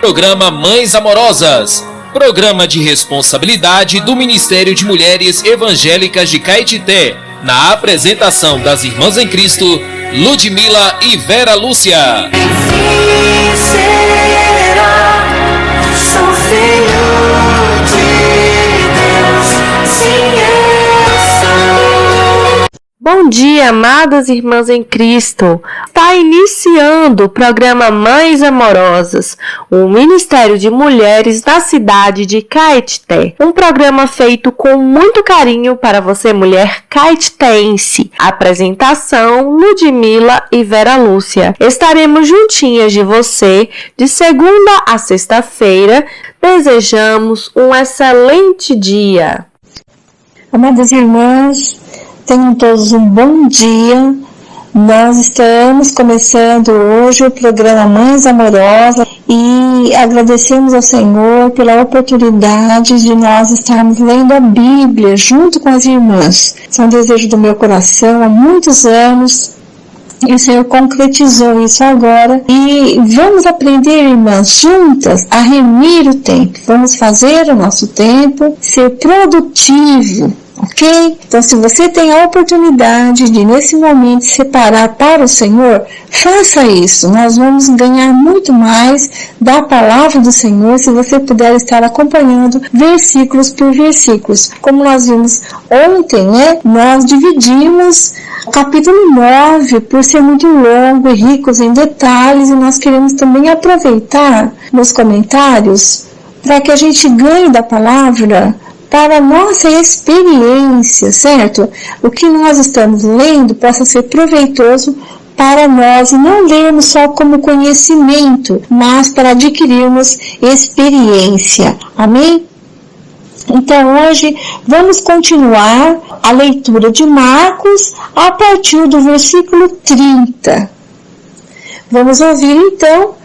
programa Mães Amorosas, programa de responsabilidade do Ministério de Mulheres Evangélicas de Caetité, na apresentação das Irmãs em Cristo, Ludmila e Vera Lúcia. Enfim será, sou filho de Deus, sim eu sou. Bom dia, amadas irmãs em Cristo. Está iniciando o programa Mães Amorosas, o Ministério de Mulheres da cidade de Caetité. Um programa feito com muito carinho para você, mulher caetitense. Apresentação, Ludmila e Vera Lúcia. Estaremos juntinhas de você de segunda a sexta-feira. Desejamos um excelente dia. Amadas irmãs, tenham todos um bom dia. Nós estamos começando hoje o programa Mães Amorosas e agradecemos ao Senhor pela oportunidade de nós estarmos lendo a Bíblia junto com as irmãs. Isso é um desejo do meu coração há muitos anos e o Senhor concretizou isso agora. E vamos aprender, irmãs, juntas a remir o tempo. Vamos fazer o nosso tempo ser produtivo. Ok? Então, se você tem a oportunidade de, nesse momento, separar para o Senhor, faça isso. Nós vamos ganhar muito mais da palavra do Senhor se você puder estar acompanhando versículos por versículos. Como nós vimos ontem, nós dividimos o capítulo 9 por ser muito longo e ricos em detalhes, e nós queremos também aproveitar nos comentários para que a gente ganhe da palavra para a nossa experiência, certo? O que nós estamos lendo possa ser proveitoso para nós e não lermos só como conhecimento, mas para adquirirmos experiência. Amém? Então hoje vamos continuar a leitura de Marcos a partir do versículo 30. Vamos ouvir então,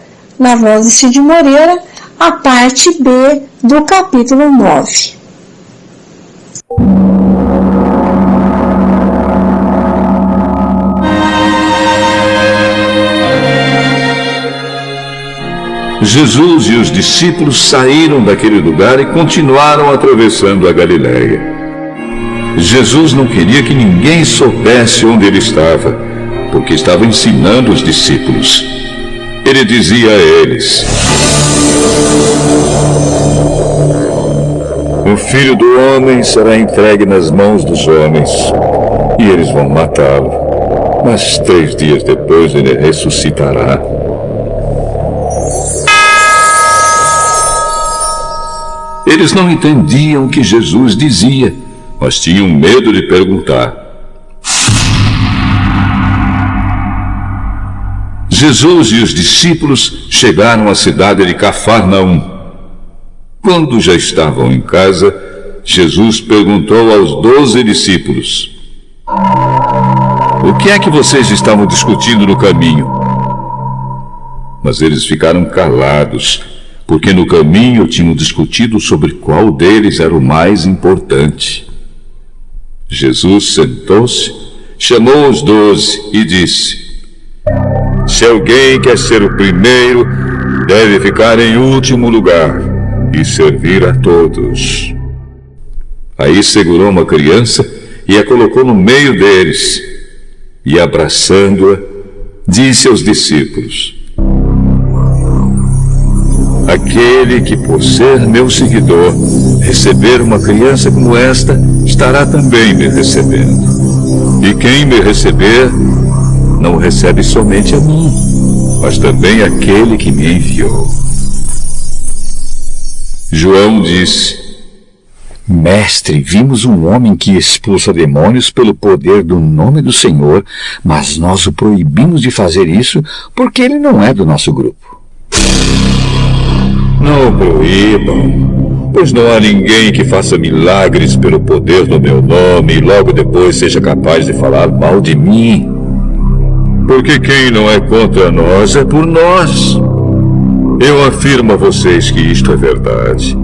na voz de Cid Moreira, a parte B do capítulo 9. Jesus e os discípulos saíram daquele lugar e continuaram atravessando a Galiléia. Jesus não queria que ninguém soubesse onde ele estava, porque estava ensinando os discípulos. Ele dizia a eles: o Filho do Homem será entregue nas mãos dos homens, e eles vão matá-lo, mas 3 dias depois ele ressuscitará. Eles não entendiam o que Jesus dizia, mas tinham medo de perguntar. Jesus e os discípulos chegaram à cidade de Cafarnaum. Quando já estavam em casa, Jesus perguntou aos 12 discípulos: o que é que vocês estavam discutindo no caminho? Mas eles ficaram calados, porque no caminho tinham discutido sobre qual deles era o mais importante. Jesus sentou-se, chamou os 12 e disse: se alguém quer ser o primeiro, deve ficar em último lugar e servir a todos. Aí segurou uma criança e a colocou no meio deles, e abraçando-a, disse aos discípulos: aquele que, por ser meu seguidor, receber uma criança como esta, estará também me recebendo. E quem me receber, não recebe somente a mim, mas também aquele que me enviou. João disse: Mestre, vimos um homem que expulsa demônios pelo poder do nome do Senhor, mas nós o proibimos de fazer isso porque ele não é do nosso grupo. Não o proíbam, pois não há ninguém que faça milagres pelo poder do meu nome e logo depois seja capaz de falar mal de mim. Porque quem não é contra nós é por nós. Eu afirmo a vocês que isto é verdade.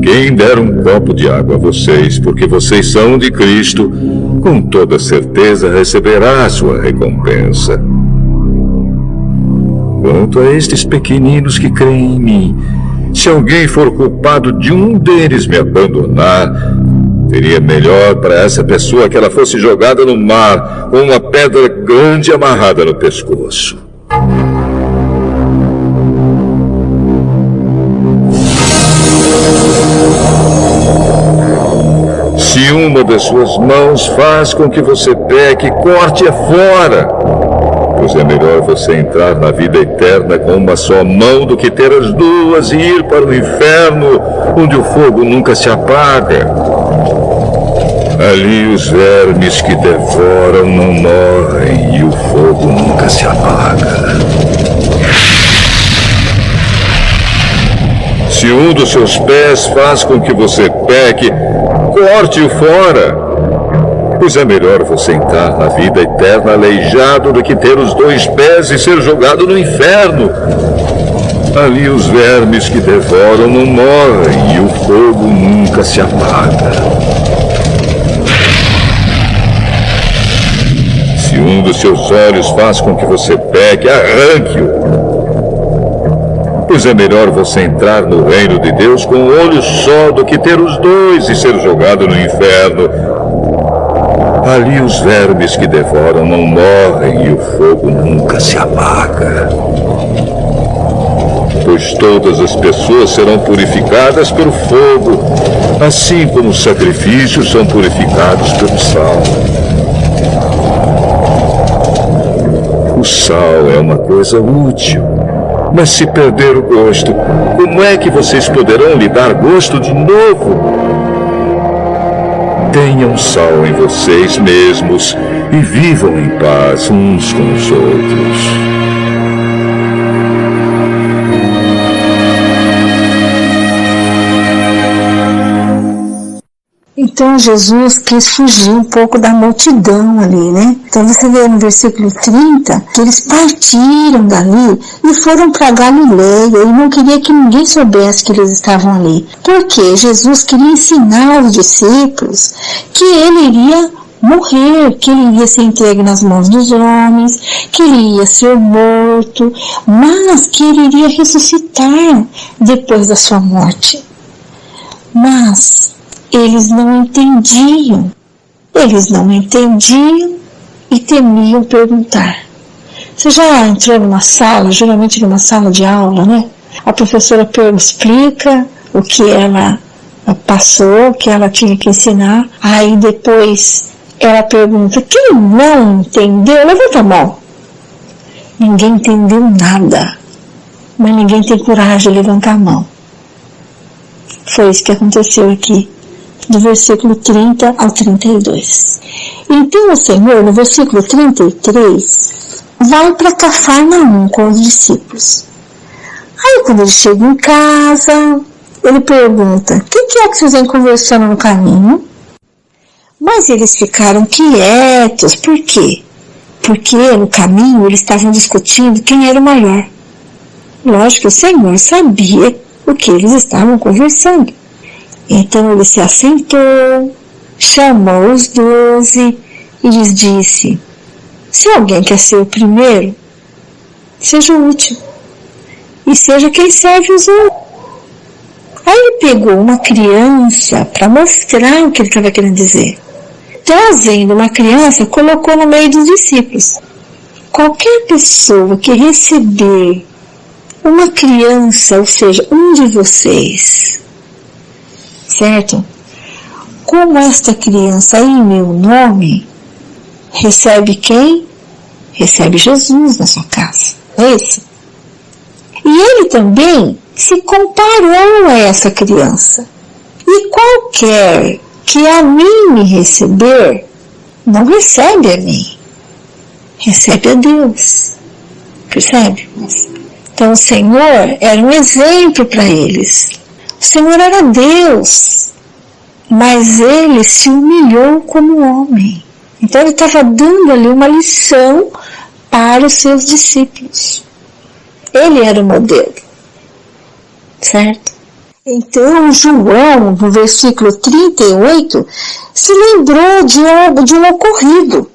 Quem der um copo de água a vocês, porque vocês são de Cristo, com toda certeza receberá a sua recompensa. Quanto a estes pequeninos que creem em mim, se alguém for culpado de um deles me abandonar, seria melhor para essa pessoa que ela fosse jogada no mar com uma pedra grande amarrada no pescoço. Se uma das suas mãos faz com que você peque, corte-a fora. Pois é melhor você entrar na vida eterna com uma só mão do que ter as duas e ir para o inferno, onde o fogo nunca se apaga. Ali os vermes que devoram não morrem e o fogo nunca se apaga. Se um dos seus pés faz com que você peque, corte-o fora. Pois é melhor você entrar na vida eterna aleijado do que ter os 2 pés e ser jogado no inferno. Ali os vermes que devoram não morrem e o fogo nunca se apaga. Se um dos seus olhos faz com que você peque, arranque-o. Pois é melhor você entrar no reino de Deus com um olho só do que ter os 2 e ser jogado no inferno. Ali os vermes que devoram não morrem e o fogo nunca se apaga. Pois todas as pessoas serão purificadas pelo fogo, assim como os sacrifícios são purificados pelo sal. O sal é uma coisa útil, mas se perder o gosto, como é que vocês poderão lhe dar gosto de novo? Tenham sal em vocês mesmos e vivam em paz uns com os outros. Então Jesus quis fugir um pouco da multidão ali, né? Então você vê no versículo 30 que eles partiram dali e foram para Galileia e não queria que ninguém soubesse que eles estavam ali. Porque Jesus queria ensinar os discípulos que ele iria morrer, que ele iria ser entregue nas mãos dos homens, que ele ia ser morto, mas que ele iria ressuscitar depois da sua morte. Mas eles não entendiam e temiam perguntar. Você já entrou numa sala, geralmente numa sala de aula, né? A professora explica o que ela passou, o que ela tinha que ensinar, aí depois ela pergunta, quem não entendeu? Levanta a mão. Ninguém entendeu nada, mas ninguém tem coragem de levantar a mão. Foi isso que aconteceu aqui, do versículo 30 ao 32. Então o Senhor, no versículo 33, vai para Cafarnaum com os discípulos. Aí quando ele chega em casa, ele pergunta, o que é que vocês vêm conversando no caminho? Mas eles ficaram quietos, por quê? Porque no caminho eles estavam discutindo quem era o maior. Lógico que o Senhor sabia o que eles estavam conversando. Então ele se assentou, chamou os 12 e lhes disse, se alguém quer ser o primeiro, seja o último, e seja quem serve os outros. Aí ele pegou uma criança para mostrar o que ele estava querendo dizer. Trazendo uma criança, colocou no meio dos discípulos. Qualquer pessoa que receber uma criança, ou seja, um de vocês, certo? Como esta criança em meu nome, recebe quem? Recebe Jesus na sua casa. É isso? E ele também se comparou a essa criança. E qualquer que a mim me receber, não recebe a mim, recebe a Deus. Percebe? Então o Senhor era um exemplo para eles. O Senhor era Deus, mas ele se humilhou como homem. Então ele estava dando ali uma lição para os seus discípulos. Ele era o modelo, certo? Então João, no versículo 38, se lembrou de um ocorrido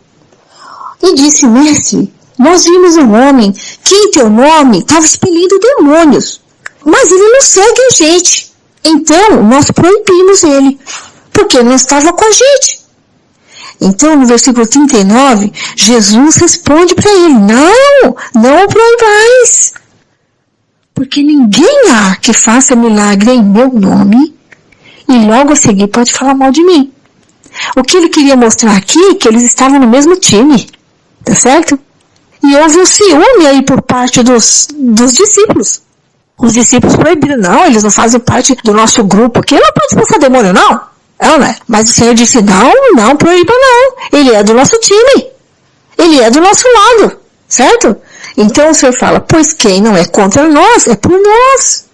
e disse, mestre, Nós vimos um homem que em teu nome estava expelindo demônios, mas ele não segue a gente. Então, nós proibimos ele, porque ele não estava com a gente. Então, no versículo 39, Jesus responde para ele, não o proibais, porque ninguém há que faça milagre em meu nome e logo a seguir pode falar mal de mim. O que ele queria mostrar aqui é que eles estavam no mesmo time, tá certo? E houve um ciúme aí por parte dos discípulos. Os discípulos proibiram, não, eles não fazem parte do nosso grupo aqui, ele não pode expulsar demônio, não. Não é? Mas o Senhor disse, não proíba não, ele é do nosso time, ele é do nosso lado, certo? Então o Senhor fala, pois quem não é contra nós, é por nós.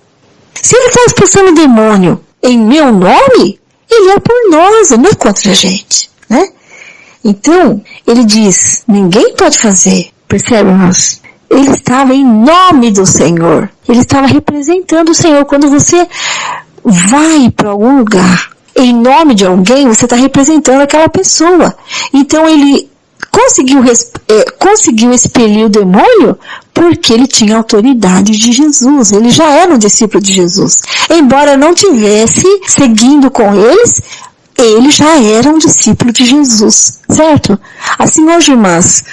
Se ele está expulsando demônio em meu nome, ele é por nós, ele não é contra a gente, né? Então, ele diz, ninguém pode fazer, percebe, irmãos? Ele estava em nome do Senhor, ele estava representando o Senhor. Quando você vai para algum lugar, em nome de alguém, você está representando aquela pessoa. Então, ele conseguiu expelir o demônio porque ele tinha autoridade de Jesus, ele já era um discípulo de Jesus. Embora não tivesse seguindo com eles, ele já era um discípulo de Jesus, certo? Assim, hoje, irmãs,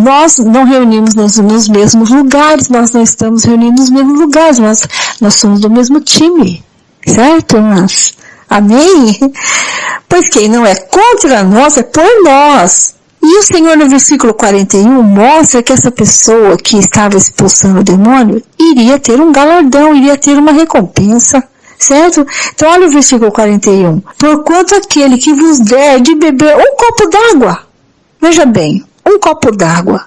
nós não reunimos nos mesmos lugares, nós não estamos reunindo nos mesmos lugares, nós somos do mesmo time, certo, irmãs? Amém? Pois quem não é contra nós é por nós. E o Senhor, no versículo 41, mostra que essa pessoa que estava expulsando o demônio iria ter um galardão, iria ter uma recompensa, certo? Então, olha o versículo 41. Porquanto aquele que vos der de beber um copo d'água, veja bem, um copo d'água,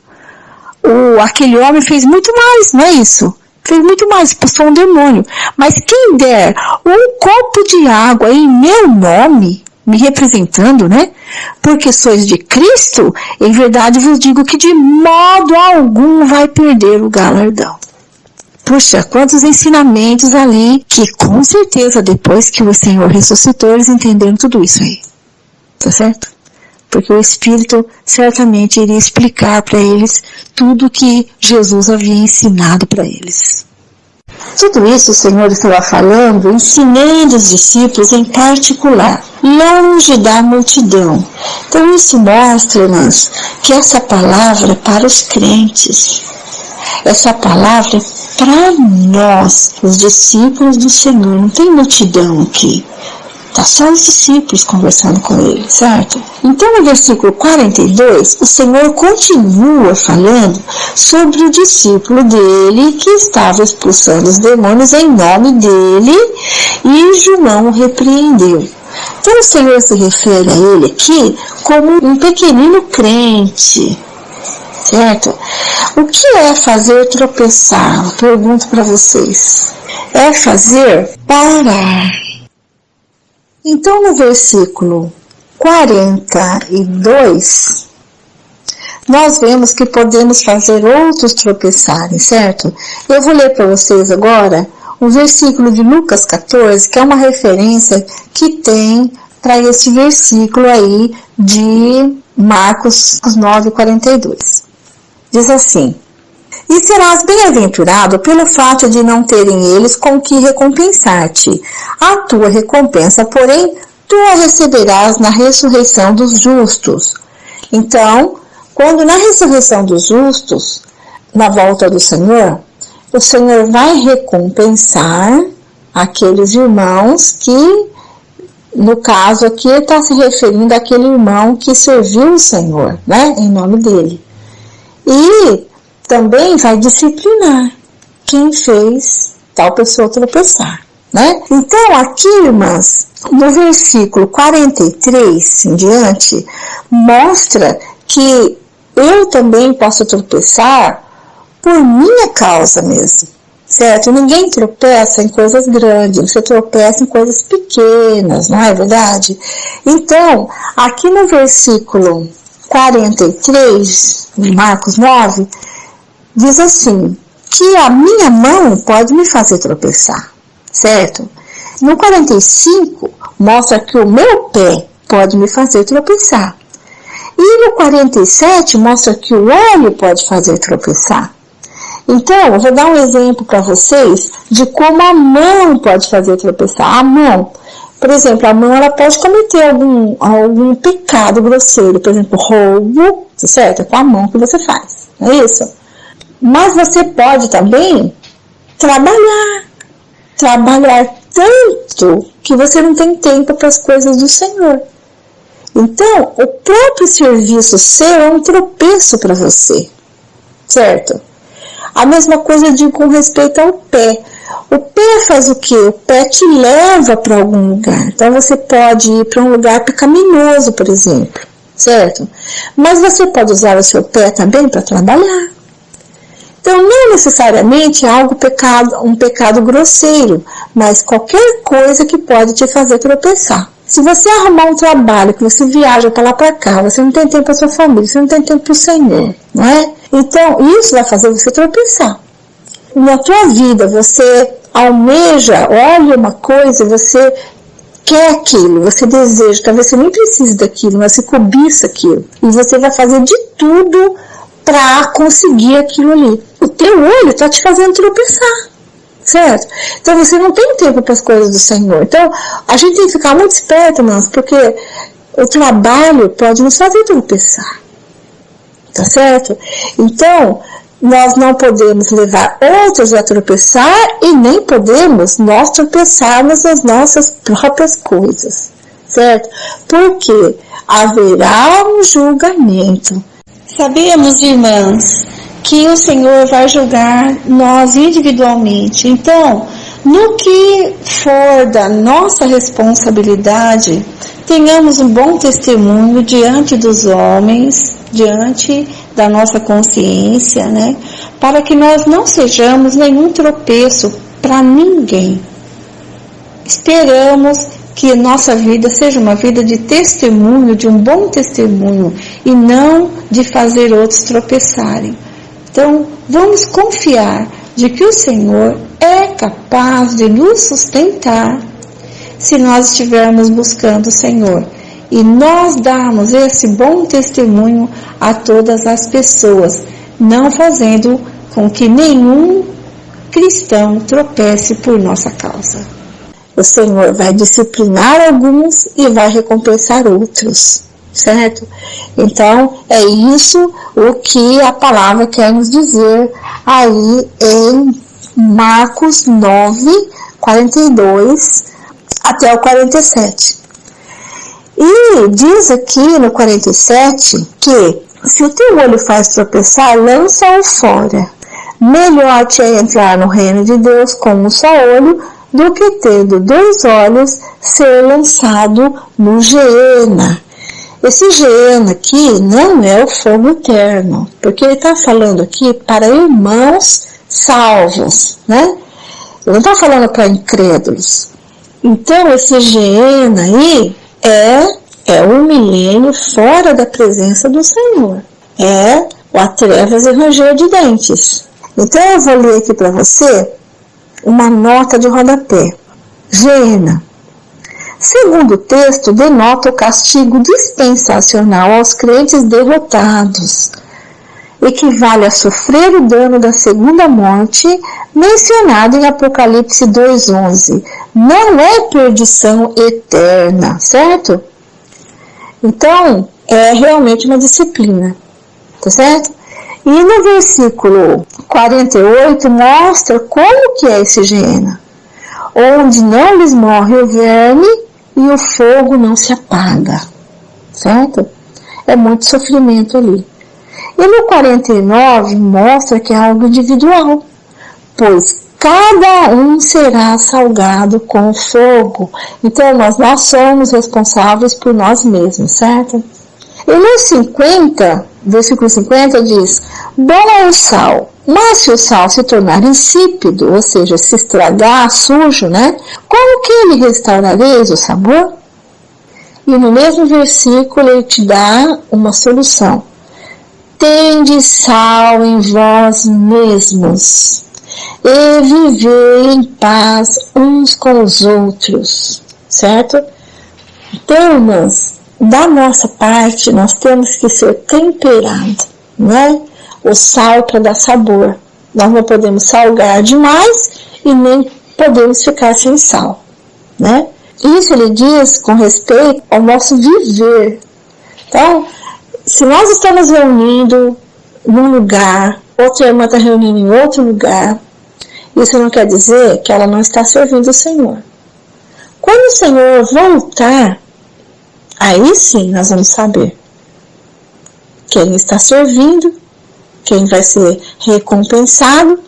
aquele homem fez muito mais, não é isso? Fez muito mais, expulsou um demônio. Mas quem der um copo de água em meu nome, me representando, né? Porque sois de Cristo, em verdade vos digo que de modo algum vai perder o galardão. Puxa, quantos ensinamentos ali, que com certeza depois que o Senhor ressuscitou, eles entenderam tudo isso aí. Tá certo? Porque o Espírito certamente iria explicar para eles tudo que Jesus havia ensinado para eles. Tudo isso o Senhor estava falando, ensinando os discípulos em particular, longe da multidão. Então isso mostra, irmãs, que essa palavra é para os crentes. Essa palavra é para nós, os discípulos do Senhor. Não tem multidão aqui. Está só os discípulos conversando com ele, certo? Então, no versículo 42, o Senhor continua falando sobre o discípulo dele que estava expulsando os demônios em nome dele e João o repreendeu. Então, o Senhor se refere a ele aqui como um pequenino crente, certo? O que é fazer tropeçar? Eu pergunto para vocês. É fazer parar. Então, no versículo 42, nós vemos que podemos fazer outros tropeçarem, certo? Eu vou ler para vocês agora um versículo de Lucas 14, que é uma referência que tem para esse versículo aí de Marcos 9:42. Diz assim: E serás bem-aventurado pelo fato de não terem eles com que recompensar-te. A tua recompensa, porém, tu a receberás na ressurreição dos justos. Então, quando na ressurreição dos justos, na volta do Senhor, o Senhor vai recompensar aqueles irmãos que, no caso aqui, está se referindo àquele irmão que serviu o Senhor, né, em nome dele. E também vai disciplinar quem fez tal pessoa tropeçar, né? Então, aqui, irmãs, no versículo 43 em diante, mostra que eu também posso tropeçar por minha causa mesmo, certo? Ninguém tropeça em coisas grandes, você tropeça em coisas pequenas, não é verdade? Então, aqui no versículo 43, de Marcos 9, diz assim, que a minha mão pode me fazer tropeçar, certo? No 45, mostra que o meu pé pode me fazer tropeçar. E no 47 mostra que o óleo pode fazer tropeçar. Então, eu vou dar um exemplo para vocês de como a mão pode fazer tropeçar. A mão, por exemplo, a mão ela pode cometer algum pecado grosseiro, por exemplo, roubo, certo? É com a mão que você faz, não é isso? Mas você pode também trabalhar tanto que você não tem tempo para as coisas do Senhor. Então, o próprio serviço seu é um tropeço para você, certo? A mesma coisa eu digo com respeito ao pé. O pé faz o quê? O pé te leva para algum lugar. Então, você pode ir para um lugar pecaminoso, por exemplo, certo? Mas você pode usar o seu pé também para trabalhar. Então, não necessariamente é um pecado grosseiro, mas qualquer coisa que pode te fazer tropeçar. Se você arrumar um trabalho, que você viaja para lá para cá, você não tem tempo para sua família, você não tem tempo para o Senhor, não é? Então, isso vai fazer você tropeçar. Na tua vida, você almeja, olha uma coisa, você quer aquilo, você deseja, talvez você nem precise daquilo, mas você cobiça aquilo. E você vai fazer de tudo para conseguir aquilo ali. O teu olho está te fazendo tropeçar, certo? Então você não tem tempo para as coisas do Senhor. Então a gente tem que ficar muito esperto, irmãos, porque o trabalho pode nos fazer tropeçar, tá certo? Então nós não podemos levar outros a tropeçar e nem podemos nós tropeçarmos nas nossas próprias coisas, certo? Porque haverá um julgamento. Sabemos, irmãs, que o Senhor vai julgar nós individualmente. Então, no que for da nossa responsabilidade, tenhamos um bom testemunho diante dos homens, diante da nossa consciência, né? Para que nós não sejamos nenhum tropeço para ninguém. Esperamos que nossa vida seja uma vida de testemunho, de um bom testemunho, e não de fazer outros tropeçarem. Então, vamos confiar de que o Senhor é capaz de nos sustentar se nós estivermos buscando o Senhor. E nós darmos esse bom testemunho a todas as pessoas, não fazendo com que nenhum cristão tropece por nossa causa. O Senhor vai disciplinar alguns e vai recompensar outros, certo? Então, é isso o que a palavra quer nos dizer aí em Marcos 9, 42 até o 47. E diz aqui no 47 que se o teu olho faz tropeçar, lança-o fora. Melhor te é entrar no reino de Deus com um só olho do que tendo 2 olhos ser lançado no Geena. Esse Geena aqui não é o fogo eterno, porque ele está falando aqui para irmãos salvos, né? Ele não está falando para incrédulos. Então, esse Geena aí é um milênio fora da presença do Senhor. É a trevas e ranger de dentes. Então, eu vou ler aqui para você uma nota de rodapé. Geena. Segundo o texto, denota o castigo dispensacional aos crentes derrotados. Equivale a sofrer o dano da segunda morte, mencionado em Apocalipse 2:11. Não é perdição eterna, certo? Então, é realmente uma disciplina, tá certo? E no versículo 48 mostra como que é esse Geena, onde não lhes morre o verme e o fogo não se apaga, certo? É muito sofrimento ali. E no 49 mostra que é algo individual, pois cada um será salgado com fogo. Então nós somos responsáveis por nós mesmos, certo? E no 50, versículo 50 diz: bom é o sal, mas se o sal se tornar insípido, ou seja, se estragar, sujo, né? Como que ele restaurareis o sabor? E no mesmo versículo ele te dá uma solução. Tende sal em vós mesmos e vivei em paz uns com os outros, certo? Então, irmãs, da nossa parte, nós temos que ser temperado, né? O sal para dar sabor. Nós não podemos salgar demais e nem podemos ficar sem sal, né? Isso ele diz com respeito ao nosso viver. Então, se nós estamos reunindo num lugar, outra irmã está reunindo em outro lugar, isso não quer dizer que ela não está servindo o Senhor. Quando o Senhor voltar, aí sim nós vamos saber quem está servindo, quem vai ser recompensado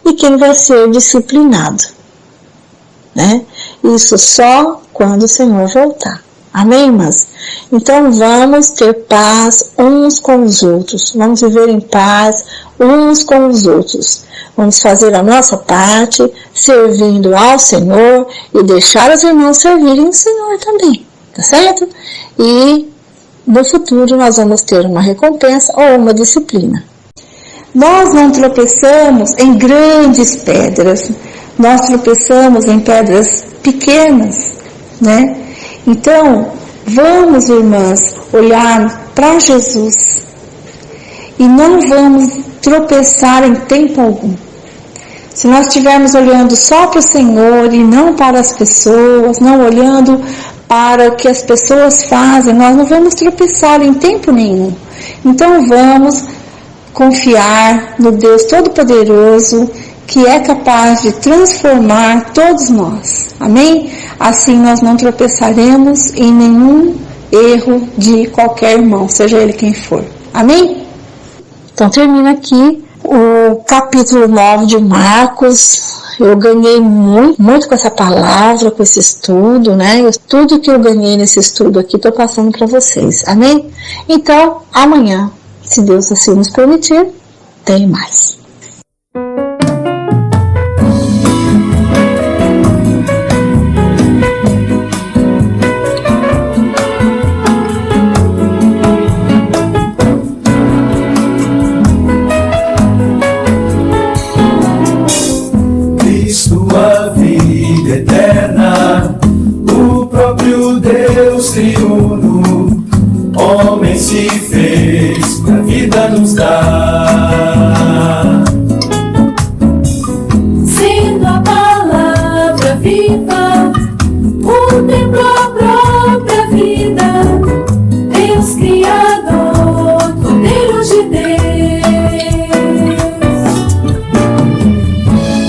e quem vai ser disciplinado, né? Isso só quando o Senhor voltar. Amém, irmãs? Então vamos ter paz uns com os outros, vamos viver em paz uns com os outros. Vamos fazer a nossa parte, servindo ao Senhor e deixar os irmãos servirem o Senhor também, tá certo? E no futuro nós vamos ter uma recompensa ou uma disciplina. Nós não tropeçamos em grandes pedras, nós tropeçamos em pedras pequenas, né? Então, vamos, irmãs, olhar para Jesus e não vamos tropeçar em tempo algum. Se nós estivermos olhando só para o Senhor e não para as pessoas, não olhando para o que as pessoas fazem, nós não vamos tropeçar em tempo nenhum. Então vamos confiar no Deus Todo-Poderoso, que é capaz de transformar todos nós. Amém? Assim nós não tropeçaremos em nenhum erro de qualquer irmão, seja ele quem for. Amém? Então termina aqui o capítulo 9 de Marcos. Eu ganhei muito com essa palavra, com esse estudo, né? Tudo que eu ganhei nesse estudo aqui, estou passando para vocês. Amém? Então, amanhã, se Deus assim nos permitir, tem mais. Eterna, o próprio Deus triuno, homem se fez, pra vida nos dá. Sendo a palavra viva, o templo a própria vida, Deus Criador, Cordeiro de Deus.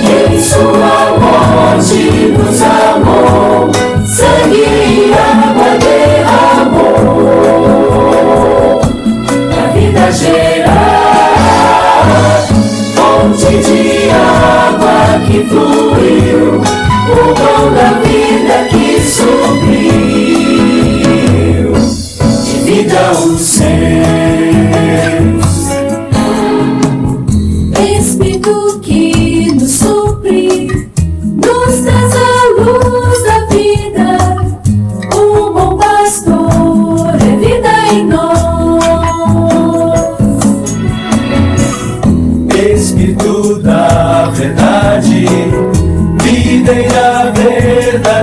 Em sua morte nos amou, sangue e água derramou, a vida gerar, fonte de água que fluiu, o dom da vida que supriu, de vida os seus. Espírito que nos supre, nos traz a luz da vida, o bom pastor é vida em nós. Espírito da verdade, videira verdadeira,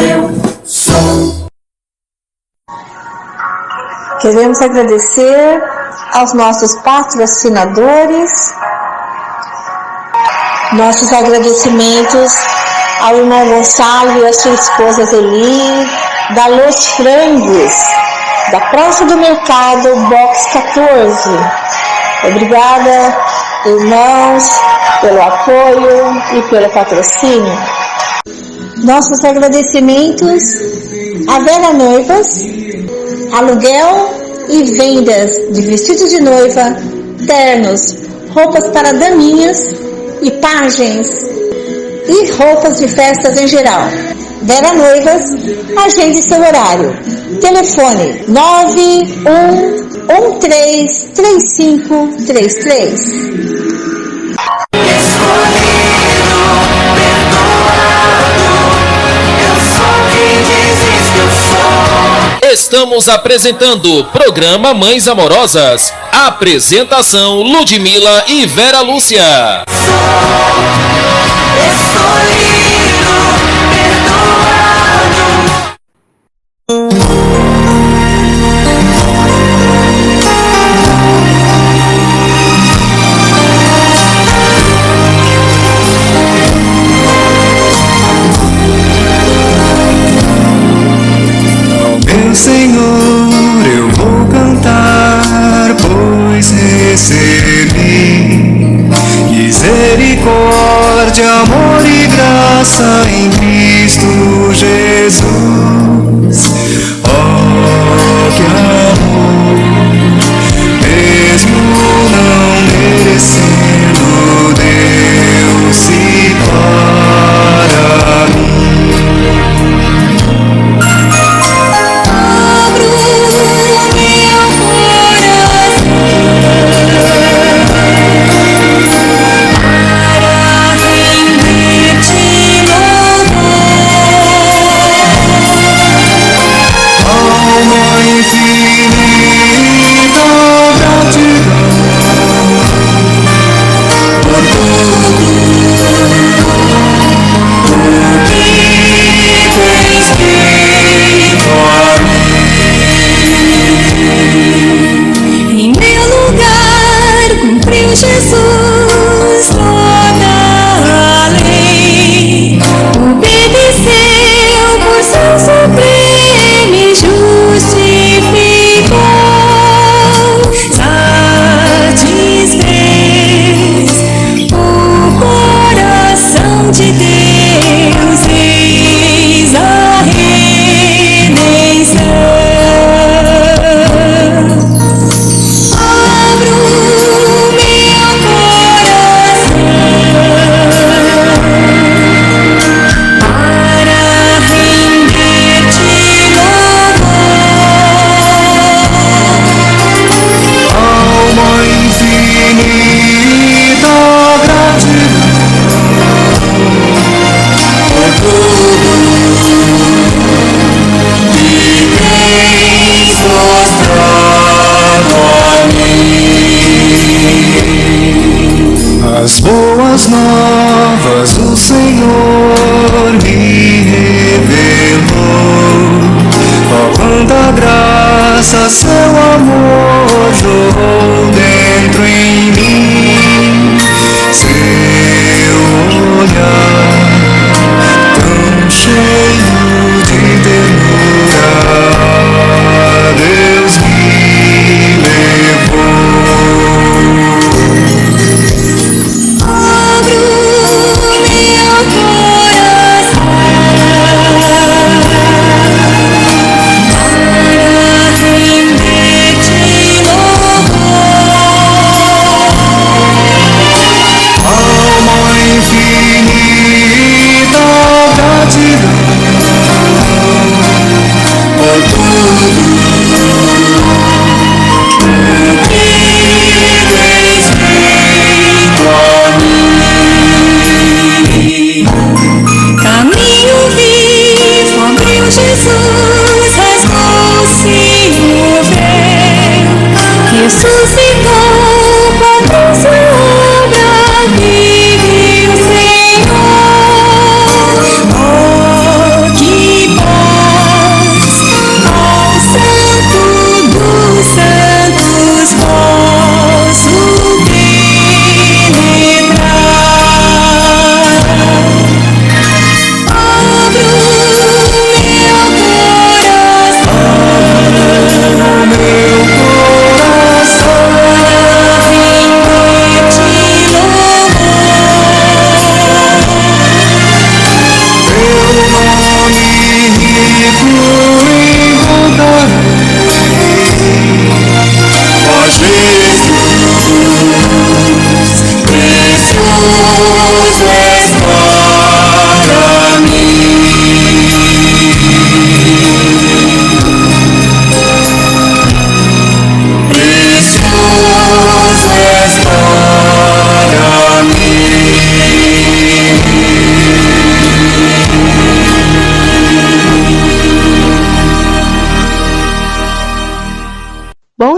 eu sou. Queremos agradecer aos nossos patrocinadores, nossos agradecimentos ao irmão Gonçalo e à sua esposa Zeli, da Los Frangos, da Praça do Mercado, Box 14. Obrigada, irmãos, pelo apoio e pelo patrocínio. Nossos agradecimentos a Vera Noivas, aluguel e vendas de vestidos de noiva, ternos, roupas para daminhas e pajens e roupas de festas em geral. Vera Noivas, agende seu horário. Telefone 91133533. Estamos apresentando o programa Mães Amorosas. Apresentação Ludmila e Vera Lúcia. Senhor, eu vou cantar, pois recebi misericórdia, amor e graça em Cristo Jesus. Oh, que amor, mesmo não merecendo, Deus-se para mim.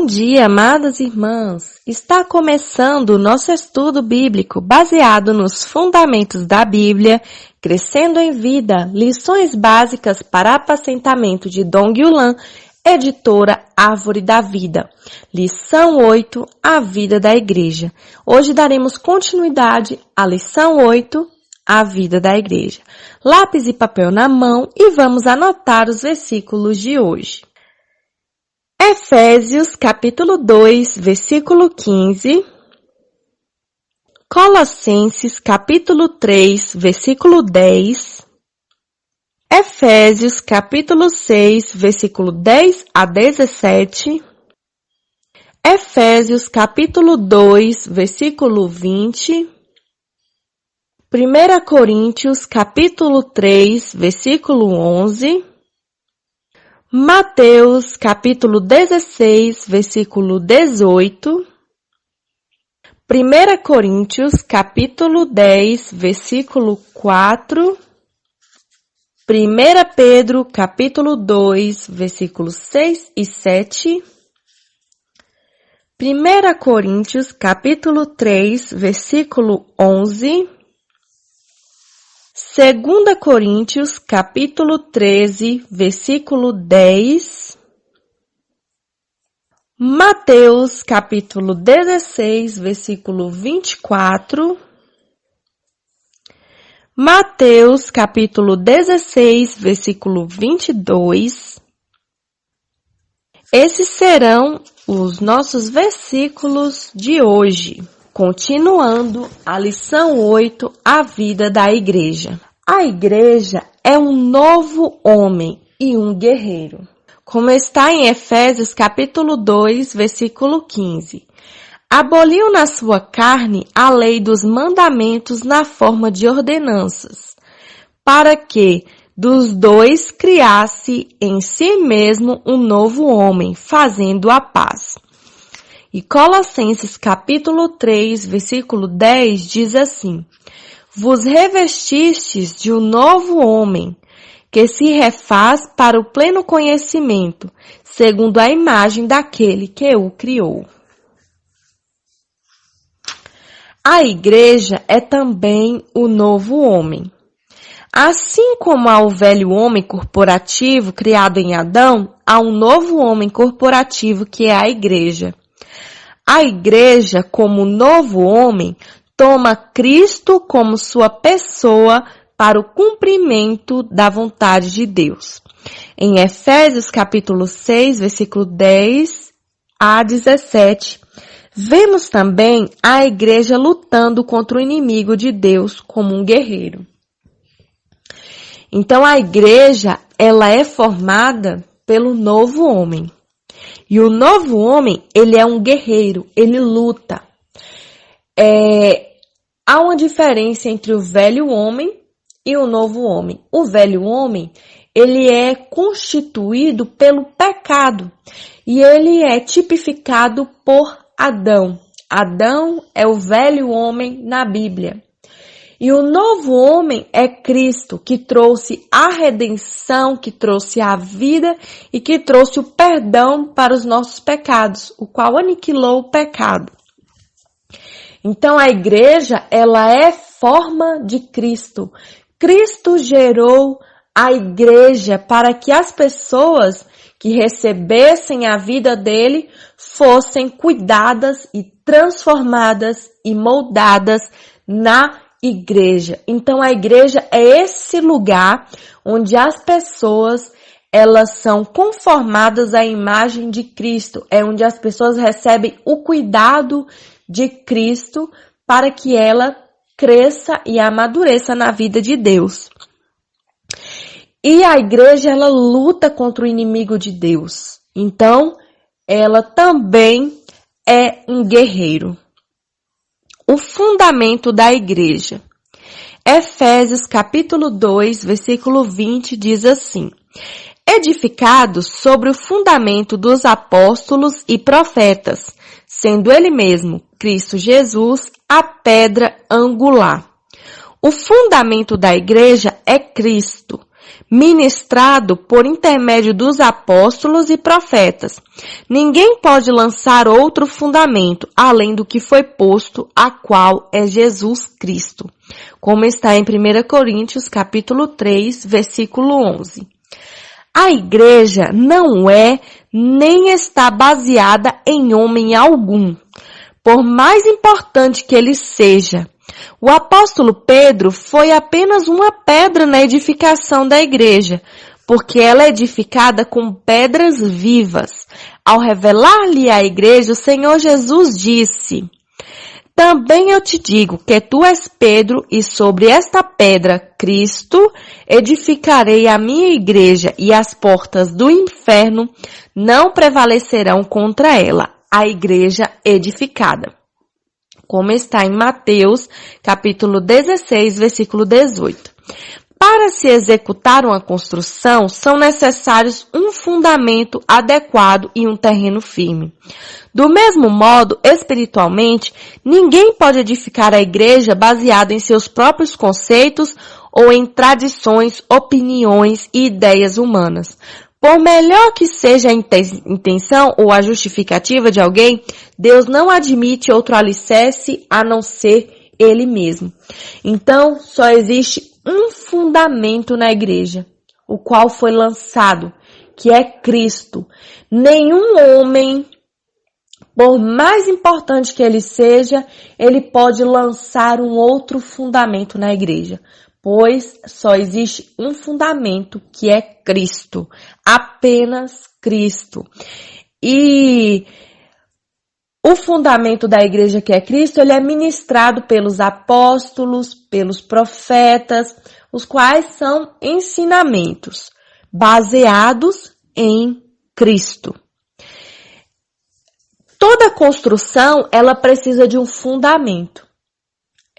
dia, amadas irmãs! Está começando o nosso estudo bíblico baseado nos fundamentos da Bíblia, Crescendo em Vida, lições básicas para apacentamento de Dong Yulan, editora Árvore da Vida. Lição 8, a vida da igreja. Hoje daremos continuidade à lição 8, a vida da igreja. Lápis e papel na mão e vamos anotar os versículos de hoje. Efésios, capítulo 2, versículo 15. Colossenses, capítulo 3, versículo 10. Efésios, capítulo 6, versículo 10 a 17. Efésios, capítulo 2, versículo 20. 1 Coríntios, capítulo 3, versículo 11. Mateus, capítulo 16, versículo 18. 1 Coríntios, capítulo 10, versículo 4. 1 Pedro, capítulo 2, versículos 6 e 7. 1 Coríntios, capítulo 3, versículo 11. 2 Coríntios, capítulo 13, versículo 10. Mateus, capítulo 16, versículo 24. Mateus, capítulo 16, versículo 22. Esses serão os nossos versículos de hoje. Continuando a lição 8, a vida da igreja. A igreja é um novo homem e um guerreiro. Como está em Efésios capítulo 2, versículo 15. Aboliu na sua carne a lei dos mandamentos na forma de ordenanças, para que dos dois criasse em si mesmo um novo homem, fazendo a paz. E Colossenses capítulo 3, versículo 10 diz assim: vos revestistes de um novo homem, que se refaz para o pleno conhecimento, segundo a imagem daquele que o criou. A igreja é também o novo homem. Assim como há o velho homem corporativo criado em Adão, há um novo homem corporativo que é a igreja. A igreja, como novo homem, toma Cristo como sua pessoa para o cumprimento da vontade de Deus. Em Efésios capítulo 6, versículo 10 a 17, vemos também a igreja lutando contra o inimigo de Deus como um guerreiro. Então a igreja, ela é formada pelo novo homem. E o novo homem, ele é um guerreiro, ele luta. Há uma diferença entre o velho homem e o novo homem. O velho homem, ele é constituído pelo pecado e ele é tipificado por Adão. Adão é o velho homem na Bíblia. E o novo homem é Cristo, que trouxe a redenção, que trouxe a vida e que trouxe o perdão para os nossos pecados, o qual aniquilou o pecado. Então a igreja, ela é forma de Cristo. Cristo gerou a igreja para que as pessoas que recebessem a vida dele fossem cuidadas e transformadas e moldadas na igreja. Então a igreja é esse lugar onde as pessoas, elas são conformadas à imagem de Cristo. É onde as pessoas recebem o cuidado de Cristo para que ela cresça e amadureça na vida de Deus. E a igreja, ela luta contra o inimigo de Deus. Então, ela também é um guerreiro. O fundamento da igreja. Efésios capítulo 2, versículo 20 diz assim: edificados sobre o fundamento dos apóstolos e profetas, sendo ele mesmo, Cristo Jesus, a pedra angular. O fundamento da igreja é Cristo. ministrado por intermédio dos apóstolos e profetas. Ninguém pode lançar outro fundamento, além do que foi posto, a qual é Jesus Cristo, como está em 1 Coríntios, capítulo 3, versículo 11. A igreja não é nem está baseada em homem algum, por mais importante que ele seja. O apóstolo Pedro foi apenas uma pedra na edificação da igreja, porque ela é edificada com pedras vivas. Ao revelar-lhe à igreja, o Senhor Jesus disse: também eu te digo que tu és Pedro, e sobre esta pedra, Cristo, edificarei a minha igreja, e as portas do inferno não prevalecerão contra ela, a igreja edificada. Como está em Mateus, capítulo 16, versículo 18. Para se executar uma construção, são necessários um fundamento adequado e um terreno firme. Do mesmo modo, espiritualmente, ninguém pode edificar a igreja baseado em seus próprios conceitos ou em tradições, opiniões e ideias humanas. Por melhor que seja a intenção ou a justificativa de alguém, Deus não admite outro alicerce a não ser Ele mesmo. Então, só existe um fundamento na igreja, o qual foi lançado, que é Cristo. Nenhum homem, por mais importante que ele seja, ele pode lançar um outro fundamento na igreja. Pois só existe um fundamento, que é Cristo. Apenas Cristo. E o fundamento da igreja, que é Cristo, ele é ministrado pelos apóstolos, pelos profetas, os quais são ensinamentos baseados em Cristo. Toda construção, ela precisa de um fundamento.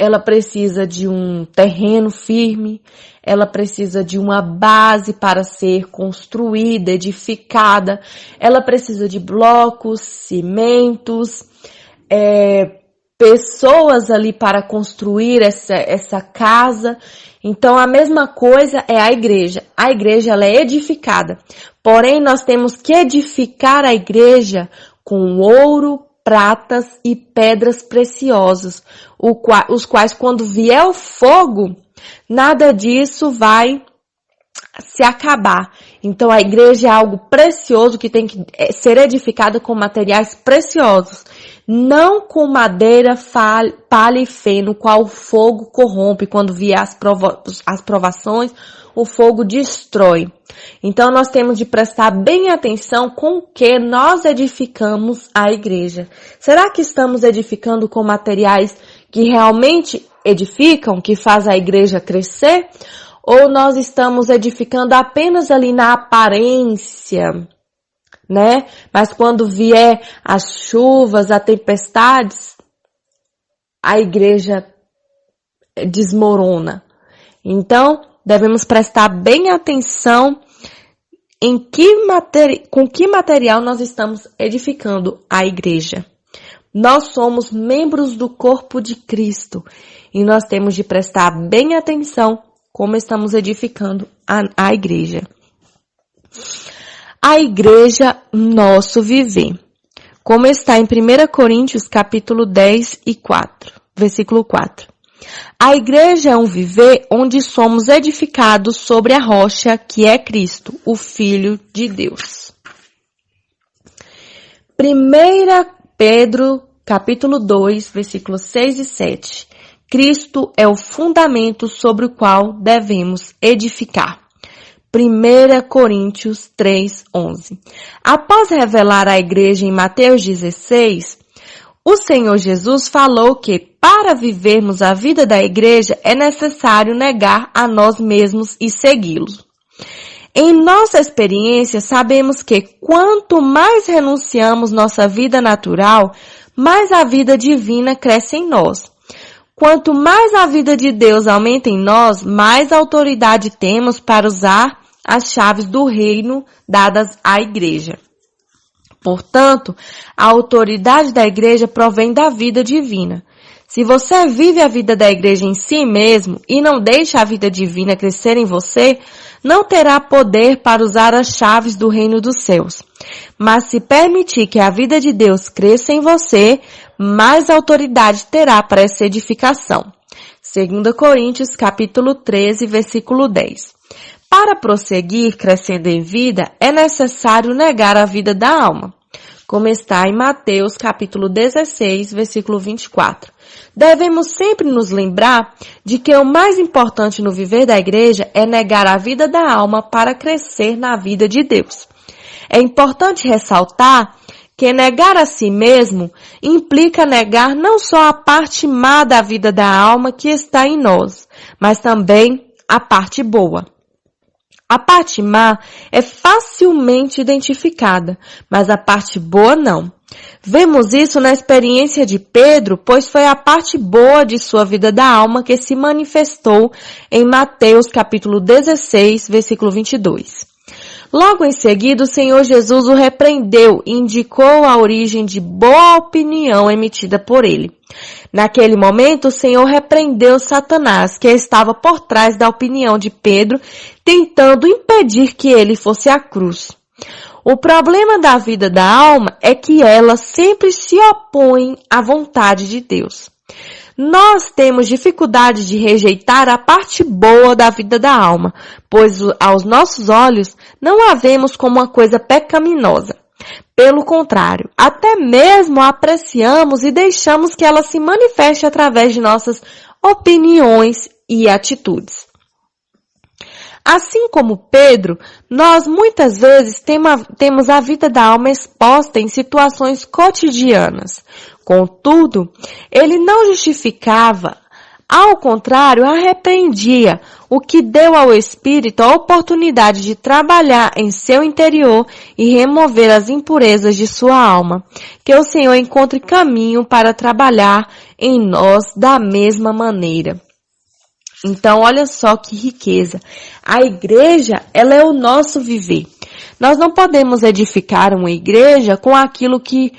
Ela precisa de um terreno firme, ela precisa de uma base para ser construída, edificada, ela precisa de blocos, cimentos, pessoas ali para construir essa casa. Então, a mesma coisa é a igreja. A igreja, ela é edificada. Porém, nós temos que edificar a igreja com ouro, pratas e pedras preciosas, os quais, quando vier o fogo, nada disso vai se acabar. Então, a igreja é algo precioso que tem que ser edificada com materiais preciosos, não com madeira, palha e feno, qual o fogo corrompe. Quando vier as provações, o fogo destrói. Então, nós temos de prestar bem atenção com o que nós edificamos a igreja. Será que estamos edificando com materiais que realmente edificam, que faz a igreja crescer? Ou nós estamos edificando apenas ali na aparência, né? Mas quando vier as chuvas, as tempestades, a igreja desmorona. Então, devemos prestar bem atenção com que material nós estamos edificando a igreja. Nós somos membros do corpo de Cristo e nós temos de prestar bem atenção como estamos edificando a igreja. A igreja, nosso viver. Como está em 1 Coríntios, capítulo 10 e 4, versículo 4. A igreja é um viver onde somos edificados sobre a rocha que é Cristo, o Filho de Deus. 1 Pedro, capítulo 2, versículos 6 e 7. Cristo é o fundamento sobre o qual devemos edificar. 1 Coríntios 3, 11. Após revelar à igreja em Mateus 16, o Senhor Jesus falou que para vivermos a vida da igreja é necessário negar a nós mesmos e segui-los. Em nossa experiência, sabemos que quanto mais renunciamos nossa vida natural, mais a vida divina cresce em nós. Quanto mais a vida de Deus aumenta em nós, mais autoridade temos para usar as chaves do reino dadas à igreja. Portanto, a autoridade da igreja provém da vida divina. Se você vive a vida da igreja em si mesmo e não deixa a vida divina crescer em você, não terá poder para usar as chaves do reino dos céus. Mas se permitir que a vida de Deus cresça em você, mais autoridade terá para essa edificação. 2 Coríntios, capítulo 13, versículo 10. Para prosseguir crescendo em vida, é necessário negar a vida da alma, como está em Mateus, capítulo 16, versículo 24. Devemos sempre nos lembrar de que o mais importante no viver da igreja é negar a vida da alma para crescer na vida de Deus. É importante ressaltar que negar a si mesmo implica negar não só a parte má da vida da alma que está em nós, mas também a parte boa. A parte má é facilmente identificada, mas a parte boa não. Vemos isso na experiência de Pedro, pois foi a parte boa de sua vida da alma que se manifestou em Mateus capítulo 16, versículo 22. Logo em seguida, o Senhor Jesus o repreendeu e indicou a origem de boa opinião emitida por ele. Naquele momento, o Senhor repreendeu Satanás, que estava por trás da opinião de Pedro, tentando impedir que ele fosse à cruz. O problema da vida da alma é que ela sempre se opõe à vontade de Deus. Nós temos dificuldade de rejeitar a parte boa da vida da alma, pois aos nossos olhos não a vemos como uma coisa pecaminosa. Pelo contrário, até mesmo a apreciamos e deixamos que ela se manifeste através de nossas opiniões e atitudes. Assim como Pedro, nós muitas vezes temos a vida da alma exposta em situações cotidianas. Contudo, ele não justificava, ao contrário, a repreendia, o que deu ao Espírito a oportunidade de trabalhar em seu interior e remover as impurezas de sua alma. Que o Senhor encontre caminho para trabalhar em nós da mesma maneira. Então, olha só que riqueza. A igreja, ela é o nosso viver. Nós não podemos edificar uma igreja com aquilo que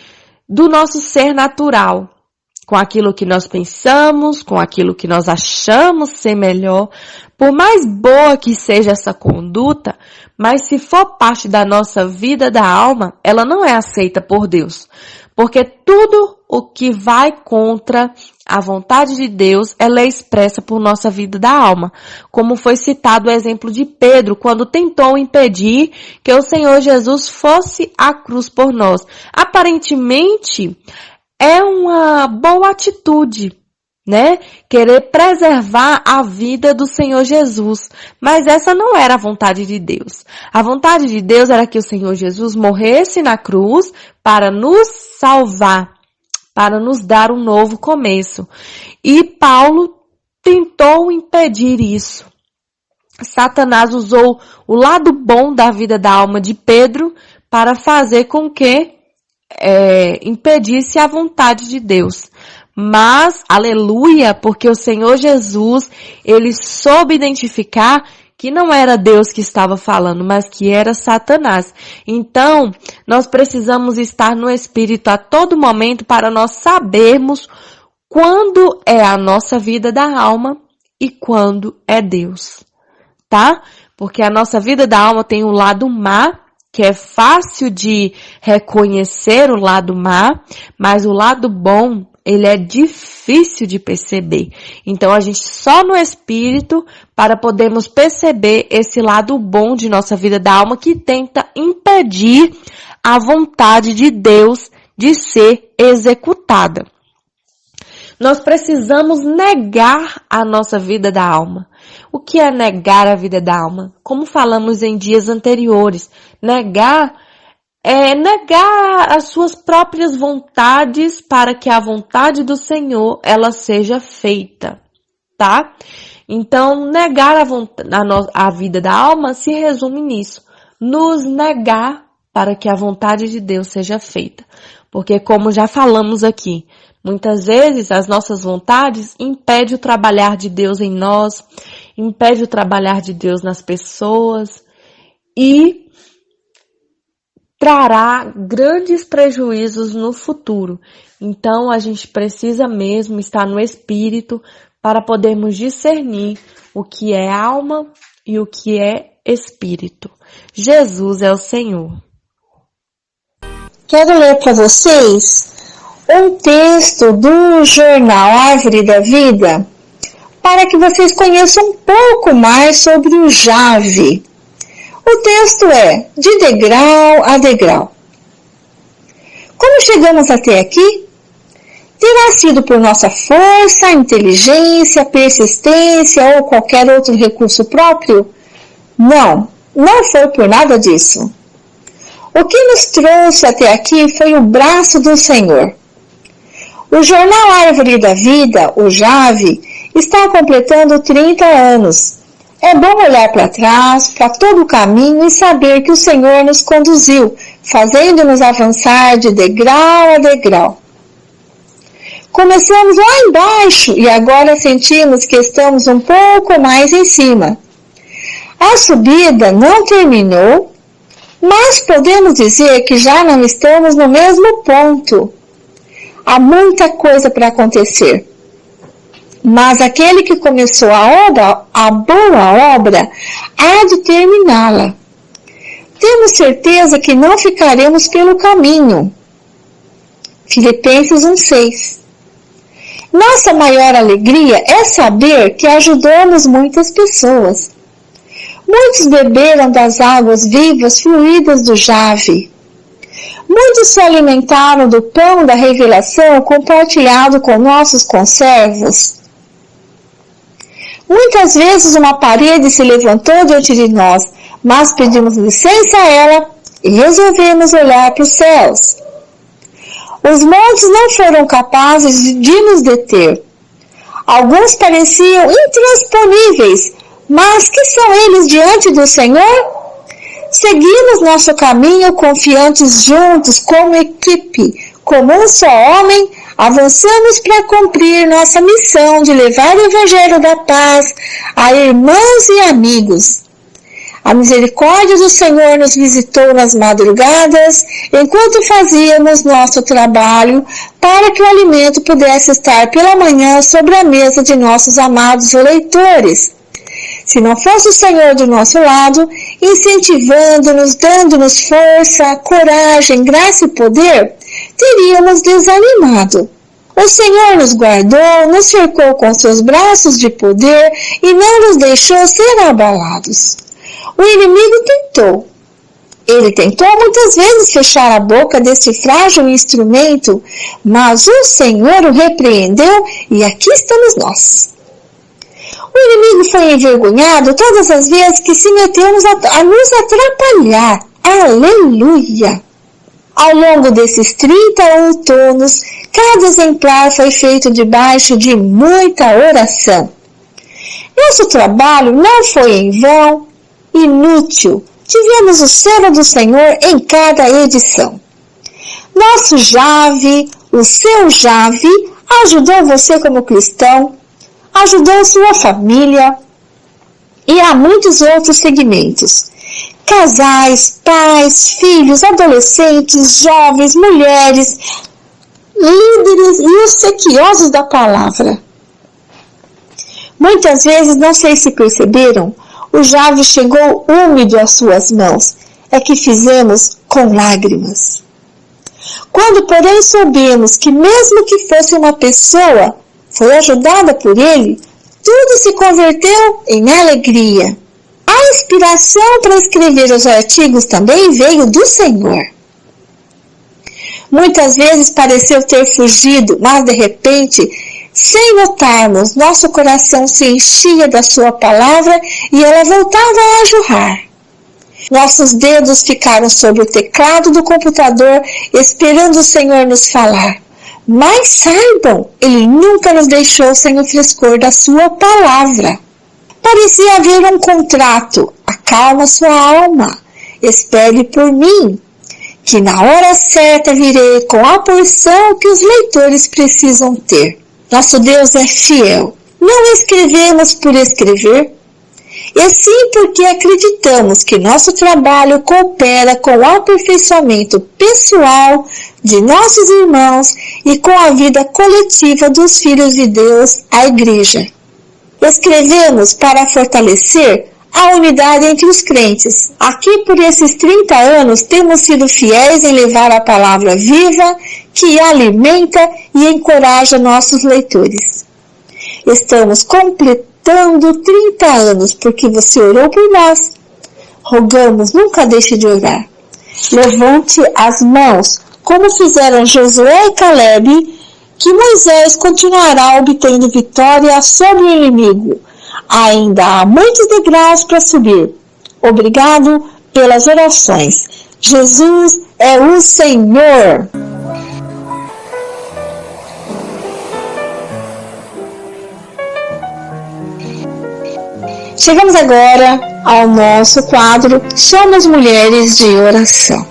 do nosso ser natural, com aquilo que nós pensamos, com aquilo que nós achamos ser melhor. Por mais boa que seja essa conduta, mas se for parte da nossa vida da alma, ela não é aceita por Deus. Porque tudo o que vai contra a vontade de Deus, ela é expressa por nossa vida da alma. Como foi citado o exemplo de Pedro, quando tentou impedir que o Senhor Jesus fosse à cruz por nós. Aparentemente, é uma boa atitude, né? Querer preservar a vida do Senhor Jesus. Mas essa não era a vontade de Deus. A vontade de Deus era que o Senhor Jesus morresse na cruz para nos salvar, para nos dar um novo começo. E Paulo tentou impedir isso. Satanás usou o lado bom da vida da alma de Pedro para fazer com que impedisse a vontade de Deus. Mas, aleluia, porque o Senhor Jesus, ele soube identificar que não era Deus que estava falando, mas que era Satanás. Então, nós precisamos estar no Espírito a todo momento para nós sabermos quando é a nossa vida da alma e quando é Deus, tá? Porque a nossa vida da alma tem um lado má, que é fácil de reconhecer o lado má, mas o lado bom, ele é difícil de perceber. Então, a gente só no Espírito para podermos perceber esse lado bom de nossa vida da alma que tenta impedir a vontade de Deus de ser executada. Nós precisamos negar a nossa vida da alma. O que é negar a vida da alma? Como falamos em dias anteriores, negar é negar as suas próprias vontades para que a vontade do Senhor, ela seja feita, tá? Então, negar a vida da alma se resume nisso. Nos negar para que a vontade de Deus seja feita. Porque, como já falamos aqui, muitas vezes as nossas vontades impedem o trabalhar de Deus em nós, impede o trabalhar de Deus nas pessoas e trará grandes prejuízos no futuro. Então, a gente precisa mesmo estar no espírito para podermos discernir o que é alma e o que é espírito. Jesus é o Senhor. Quero ler para vocês um texto do jornal Árvore da Vida para que vocês conheçam um pouco mais sobre o JAV. O texto é De Degrau a Degrau. Como chegamos até aqui? Terá sido por nossa força, inteligência, persistência ou qualquer outro recurso próprio? Não, não foi por nada disso. O que nos trouxe até aqui foi o braço do Senhor. O Jornal Árvore da Vida, o JAV, está completando 30 anos. É bom olhar para trás, para todo o caminho e saber que o Senhor nos conduziu, fazendo-nos avançar de degrau a degrau. Começamos lá embaixo e agora sentimos que estamos um pouco mais em cima. A subida não terminou, mas podemos dizer que já não estamos no mesmo ponto. Há muita coisa para acontecer. Mas aquele que começou a boa obra, há de terminá-la. Temos certeza que não ficaremos pelo caminho. Filipenses 1:6. Nossa maior alegria é saber que ajudamos muitas pessoas. Muitos beberam das águas vivas fluídas do JAV. Muitos se alimentaram do pão da revelação compartilhado com nossos conservos. Muitas vezes uma parede se levantou diante de nós, mas pedimos licença a ela e resolvemos olhar para os céus. Os montes não foram capazes de nos deter. Alguns pareciam intransponíveis, mas que são eles diante do Senhor? Seguimos nosso caminho confiantes juntos, como equipe, como um só homem, avançamos para cumprir nossa missão de levar o Evangelho da paz a irmãos e amigos. A misericórdia do Senhor nos visitou nas madrugadas, enquanto fazíamos nosso trabalho, para que o alimento pudesse estar pela manhã sobre a mesa de nossos amados leitores. Se não fosse o Senhor do nosso lado, incentivando-nos, dando-nos força, coragem, graça e poder, teríamos desanimado. O Senhor nos guardou, nos cercou com seus braços de poder e não nos deixou ser abalados. O inimigo tentou. Ele tentou muitas vezes fechar a boca desse frágil instrumento, mas o Senhor o repreendeu e aqui estamos nós. O inimigo foi envergonhado todas as vezes que se meteu a nos atrapalhar. Aleluia! Ao longo desses 30 outonos, cada exemplar foi feito debaixo de muita oração. Nosso trabalho não foi em vão, inútil. Tivemos o selo do Senhor em cada edição. Nosso JAV, o seu JAV, ajudou você como cristão, ajudou sua família e há muitos outros segmentos. Casais, pais, filhos, adolescentes, jovens, mulheres, líderes e os sequiosos da palavra. Muitas vezes, não sei se perceberam, o JAV chegou úmido às suas mãos. É que fizemos com lágrimas. Quando, porém, soubemos que mesmo que fosse uma pessoa, foi ajudada por ele, tudo se converteu em alegria. A inspiração para escrever os artigos também veio do Senhor. Muitas vezes pareceu ter fugido, mas de repente, sem notarmos, nosso coração se enchia da sua palavra e ela voltava a jorrar. Nossos dedos ficaram sobre o teclado do computador, esperando o Senhor nos falar. Mas saibam, Ele nunca nos deixou sem o frescor da sua palavra. Parecia haver um contrato. Acalma sua alma, espere por mim, que na hora certa virei com a porção que os leitores precisam ter. Nosso Deus é fiel. Não escrevemos por escrever. E sim porque acreditamos que nosso trabalho coopera com o aperfeiçoamento pessoal de nossos irmãos e com a vida coletiva dos filhos de Deus, a Igreja. Escrevemos para fortalecer a unidade entre os crentes. Aqui, por esses 30 anos, temos sido fiéis em levar a palavra viva que alimenta e encoraja nossos leitores. Estamos completando 30 anos porque você orou por nós. Rogamos, nunca deixe de orar. Levante as mãos, como fizeram Josué e Caleb, que Moisés continuará obtendo vitória sobre o inimigo. Ainda há muitos degraus para subir. Obrigado pelas orações. Jesus é o Senhor. Chegamos agora ao nosso quadro Somos Mulheres de Oração.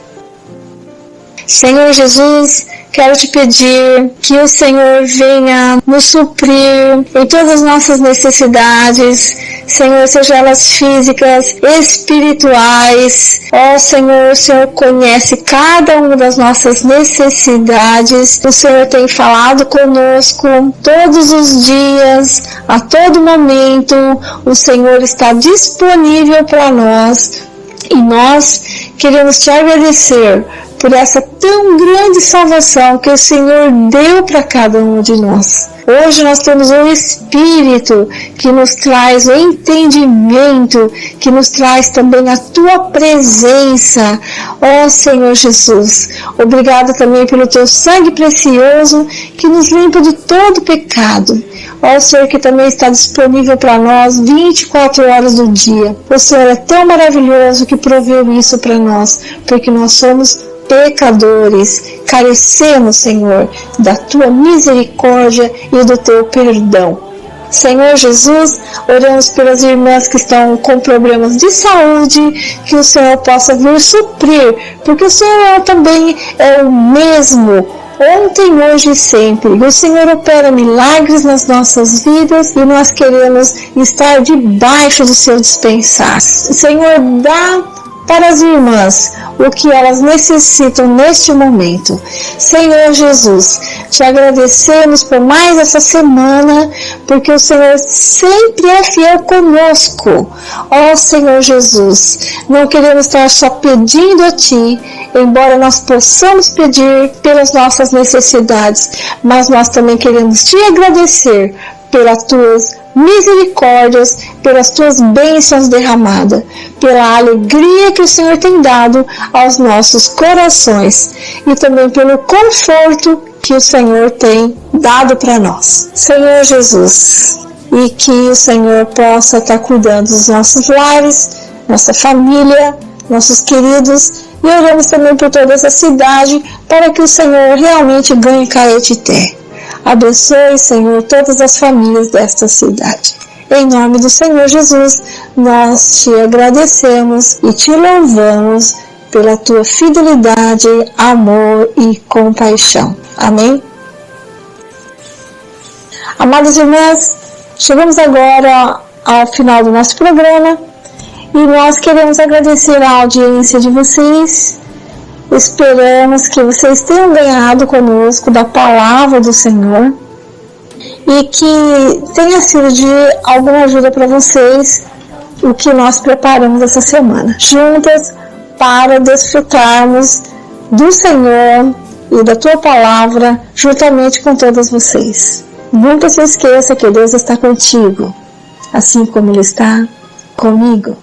Senhor Jesus, quero te pedir que o Senhor venha nos suprir em todas as nossas necessidades, Senhor, sejam elas físicas, espirituais. Ó Senhor, o Senhor conhece cada uma das nossas necessidades. O Senhor tem falado conosco todos os dias, a todo momento. O Senhor está disponível para nós e nós queremos te agradecer por essa tão grande salvação que o Senhor deu para cada um de nós. Hoje nós temos o Espírito que nos traz o entendimento, que nos traz também a Tua presença. Ó Senhor Jesus, obrigado também pelo Teu sangue precioso que nos limpa de todo pecado. Ó Senhor, que também está disponível para nós 24 horas do dia. O Senhor é tão maravilhoso que proveu isso para nós, porque nós somos pecadores, carecemos, Senhor, da Tua misericórdia e do Teu perdão. Senhor Jesus, oramos pelas irmãs que estão com problemas de saúde, que o Senhor possa vir suprir, porque o Senhor também é o mesmo, ontem, hoje e sempre. O Senhor opera milagres nas nossas vidas e nós queremos estar debaixo do Seu dispensar. Senhor, dá para as irmãs o que elas necessitam neste momento. Senhor Jesus, te agradecemos por mais essa semana, porque o Senhor sempre é fiel conosco. Ó Senhor Jesus, não queremos estar só pedindo a Ti, embora nós possamos pedir pelas nossas necessidades, mas nós também queremos Te agradecer pelas Tuas misericórdias, pelas Tuas bênçãos derramadas, pela alegria que o Senhor tem dado aos nossos corações e também pelo conforto que o Senhor tem dado para nós. Senhor Jesus, e que o Senhor possa estar cuidando dos nossos lares, nossa família, nossos queridos, e oramos também por toda essa cidade para que o Senhor realmente ganhe Caetité. Abençoe, Senhor, todas as famílias desta cidade. Em nome do Senhor Jesus, nós te agradecemos e te louvamos pela tua fidelidade, amor e compaixão. Amém? Amadas irmãs, chegamos agora ao final do nosso programa e nós queremos agradecer a audiência de vocês. Esperamos que vocês tenham ganhado conosco da palavra do Senhor e que tenha sido de alguma ajuda para vocês o que nós preparamos essa semana, juntas para desfrutarmos do Senhor e da Tua palavra juntamente com todas vocês. Nunca se esqueça que Deus está contigo, assim como Ele está comigo.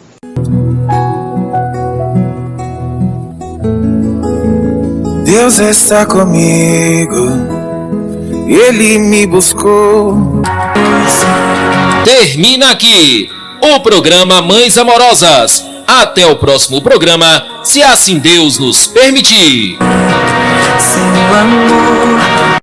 Deus está comigo, Ele me buscou. Termina aqui o programa Mães Amorosas. Até o próximo programa, se assim Deus nos permitir. Sem o amor